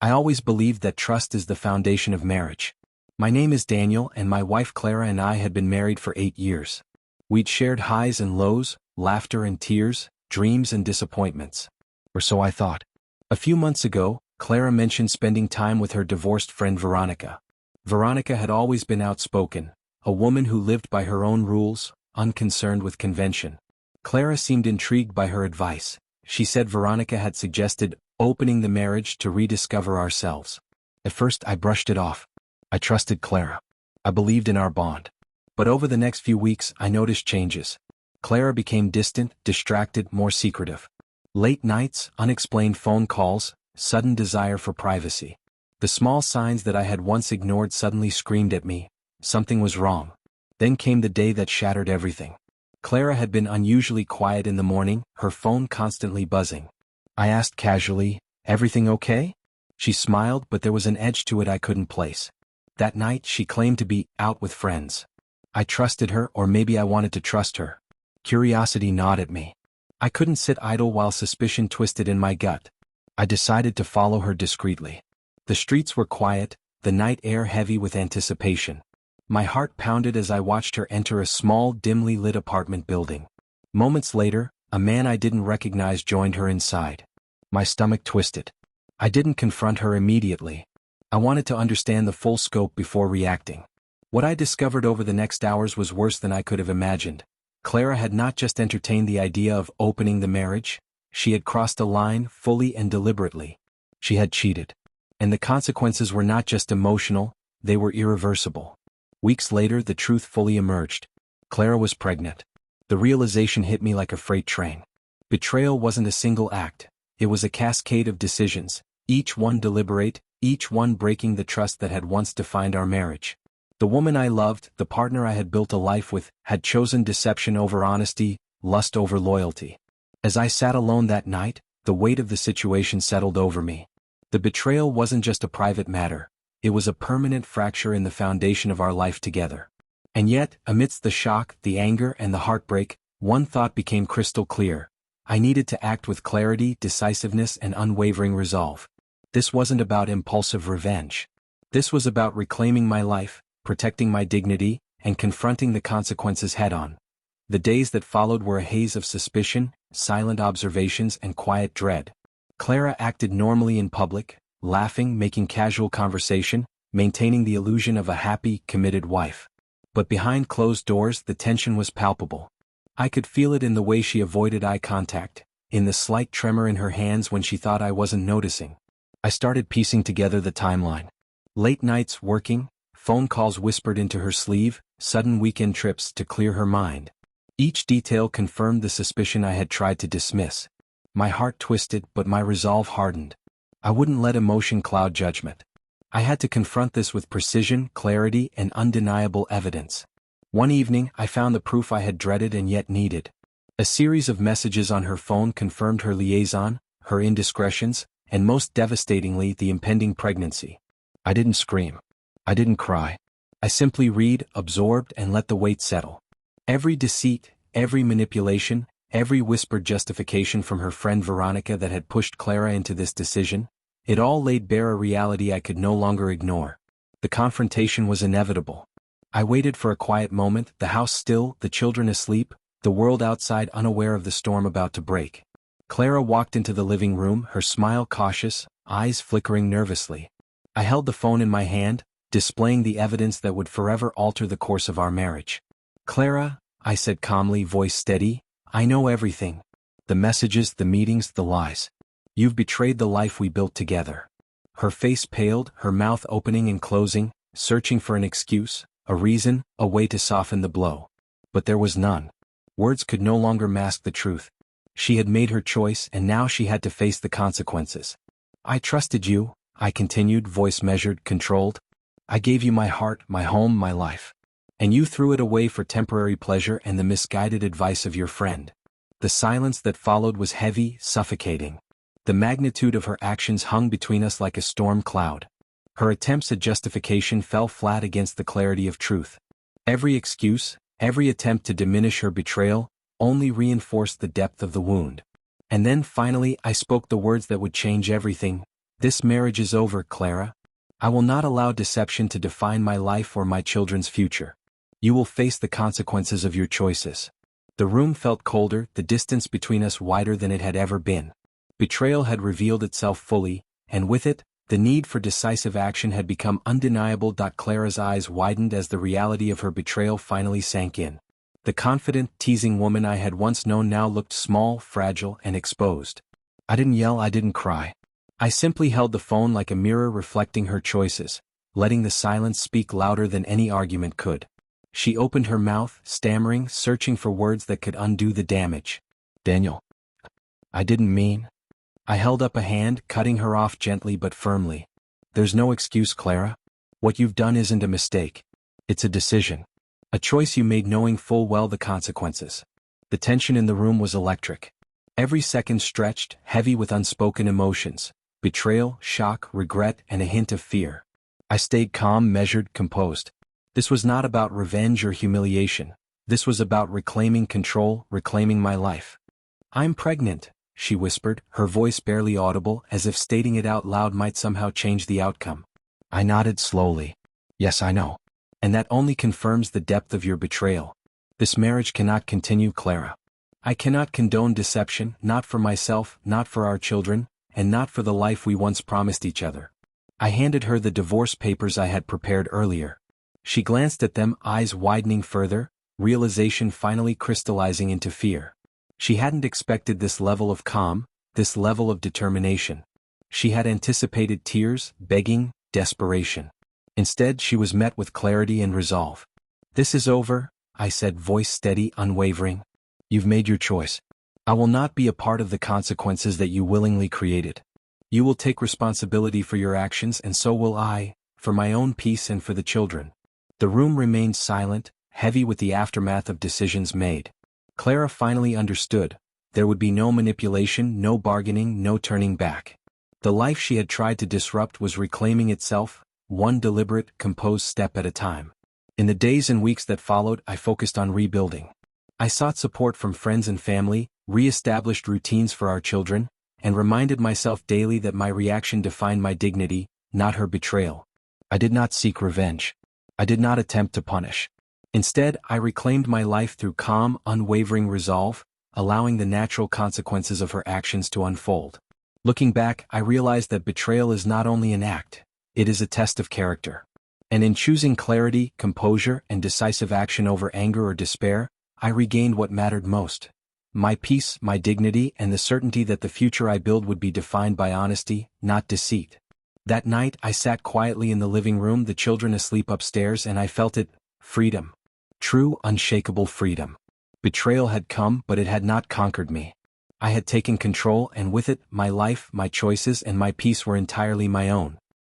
I always believed that trust is the foundation of marriage. My name is Daniel, and my wife Clara and I had been married for 8 years. We'd shared highs and lows, laughter and tears, dreams and disappointments. Or so I thought. A few months ago, Clara mentioned spending time with her divorced friend Veronica. Veronica had always been outspoken, a woman who lived by her own rules, unconcerned with convention. Clara seemed intrigued by her advice. She said Veronica had suggested opening the marriage to rediscover ourselves. At first I brushed it off. I trusted Clara. I believed in our bond. But over the next few weeks I noticed changes. Clara became distant, distracted, more secretive. Late nights, unexplained phone calls, sudden desire for privacy. The small signs that I had once ignored suddenly screamed at me. Something was wrong. Then came the day that shattered everything. Clara had been unusually quiet in the morning, her phone constantly buzzing. I asked casually, "Everything okay?" She smiled, but there was an edge to it I couldn't place. That night she claimed to be out with friends. I trusted her, or maybe I wanted to trust her. Curiosity gnawed at me. I couldn't sit idle while suspicion twisted in my gut. I decided to follow her discreetly. The streets were quiet, the night air heavy with anticipation. My heart pounded as I watched her enter a small, dimly lit apartment building. Moments later, a man I didn't recognize joined her inside. My stomach twisted. I didn't confront her immediately. I wanted to understand the full scope before reacting. What I discovered over the next hours was worse than I could have imagined. Clara had not just entertained the idea of opening the marriage, she had crossed a line fully and deliberately. She had cheated. And the consequences were not just emotional, they were irreversible. Weeks later, the truth fully emerged. Clara was pregnant. The realization hit me like a freight train. Betrayal wasn't a single act, it was a cascade of decisions, each one deliberate, each one breaking the trust that had once defined our marriage. The woman I loved, the partner I had built a life with, had chosen deception over honesty, lust over loyalty. As I sat alone that night, the weight of the situation settled over me. The betrayal wasn't just a private matter, it was a permanent fracture in the foundation of our life together. And yet, amidst the shock, the anger, and the heartbreak, one thought became crystal clear. I needed to act with clarity, decisiveness, and unwavering resolve. This wasn't about impulsive revenge. This was about reclaiming my life, protecting my dignity, and confronting the consequences head-on. The days that followed were a haze of suspicion, silent observations, and quiet dread. Clara acted normally in public, laughing, making casual conversation, maintaining the illusion of a happy, committed wife. But behind closed doors, the tension was palpable. I could feel it in the way she avoided eye contact, in the slight tremor in her hands when she thought I wasn't noticing. I started piecing together the timeline. Late nights working, phone calls whispered into her sleeve, sudden weekend trips to clear her mind. Each detail confirmed the suspicion I had tried to dismiss. My heart twisted, but my resolve hardened. I wouldn't let emotion cloud judgment. I had to confront this with precision, clarity, and undeniable evidence. One evening, I found the proof I had dreaded and yet needed. A series of messages on her phone confirmed her liaison, her indiscretions, and most devastatingly, the impending pregnancy. I didn't scream. I didn't cry. I simply read, absorbed, and let the weight settle. Every deceit, every manipulation, every whispered justification from her friend Veronica that had pushed Clara into this decision, it all laid bare a reality I could no longer ignore. The confrontation was inevitable. I waited for a quiet moment, the house still, the children asleep, the world outside unaware of the storm about to break. Clara walked into the living room, her smile cautious, eyes flickering nervously. I held the phone in my hand, displaying the evidence that would forever alter the course of our marriage. "Clara," I said calmly, voice steady, "I know everything. The messages, the meetings, the lies. You've betrayed the life we built together." Her face paled, her mouth opening and closing, searching for an excuse, a reason, a way to soften the blow. But there was none. Words could no longer mask the truth. She had made her choice, and now she had to face the consequences. "I trusted you," I continued, voice measured, controlled. "I gave you my heart, my home, my life. And you threw it away for temporary pleasure and the misguided advice of your friend." The silence that followed was heavy, suffocating. The magnitude of her actions hung between us like a storm cloud. Her attempts at justification fell flat against the clarity of truth. Every excuse, every attempt to diminish her betrayal, only reinforced the depth of the wound. And then finally I spoke the words that would change everything. This marriage is over, Clara. I will not allow deception to define my life or my children's future. You will face the consequences of your choices. The room felt colder, the distance between us wider than it had ever been. Betrayal had revealed itself fully, and with it, the need for decisive action had become undeniable. Clara's eyes widened as the reality of her betrayal finally sank in. The confident, teasing woman I had once known now looked small, fragile, and exposed. I didn't yell, I didn't cry. I simply held the phone like a mirror reflecting her choices, letting the silence speak louder than any argument could. She opened her mouth, stammering, searching for words that could undo the damage. Daniel. I didn't mean. I held up a hand, cutting her off gently but firmly. There's no excuse, Clara. What you've done isn't a mistake. It's a decision. A choice you made knowing full well the consequences. The tension in the room was electric. Every second stretched, heavy with unspoken emotions. Betrayal, shock, regret, and a hint of fear. I stayed calm, measured, composed. This was not about revenge or humiliation. This was about reclaiming control, reclaiming my life. I'm pregnant, she whispered, her voice barely audible, as if stating it out loud might somehow change the outcome. I nodded slowly. Yes, I know. And that only confirms the depth of your betrayal. This marriage cannot continue, Clara. I cannot condone deception, not for myself, not for our children, and not for the life we once promised each other. I handed her the divorce papers I had prepared earlier. She glanced at them, eyes widening further, realization finally crystallizing into fear. She hadn't expected this level of calm, this level of determination. She had anticipated tears, begging, desperation. Instead, she was met with clarity and resolve. This is over, I said, voice steady, unwavering. You've made your choice. I will not be a part of the consequences that you willingly created. You will take responsibility for your actions, and so will I, for my own peace and for the children. The room remained silent, heavy with the aftermath of decisions made. Clara finally understood. There would be no manipulation, no bargaining, no turning back. The life she had tried to disrupt was reclaiming itself, one deliberate, composed step at a time. In the days and weeks that followed, I focused on rebuilding. I sought support from friends and family, re-established routines for our children, and reminded myself daily that my reaction defined my dignity, not her betrayal. I did not seek revenge. I did not attempt to punish. Instead, I reclaimed my life through calm, unwavering resolve, allowing the natural consequences of her actions to unfold. Looking back, I realized that betrayal is not only an act, it is a test of character. And in choosing clarity, composure, and decisive action over anger or despair, I regained what mattered most. My peace, my dignity, and the certainty that the future I build would be defined by honesty, not deceit. That night, I sat quietly in the living room, the children asleep upstairs, and I felt it, freedom. True, unshakable freedom. Betrayal had come, but it had not conquered me. I had taken control, and with it, my life, my choices, and my peace were entirely my own.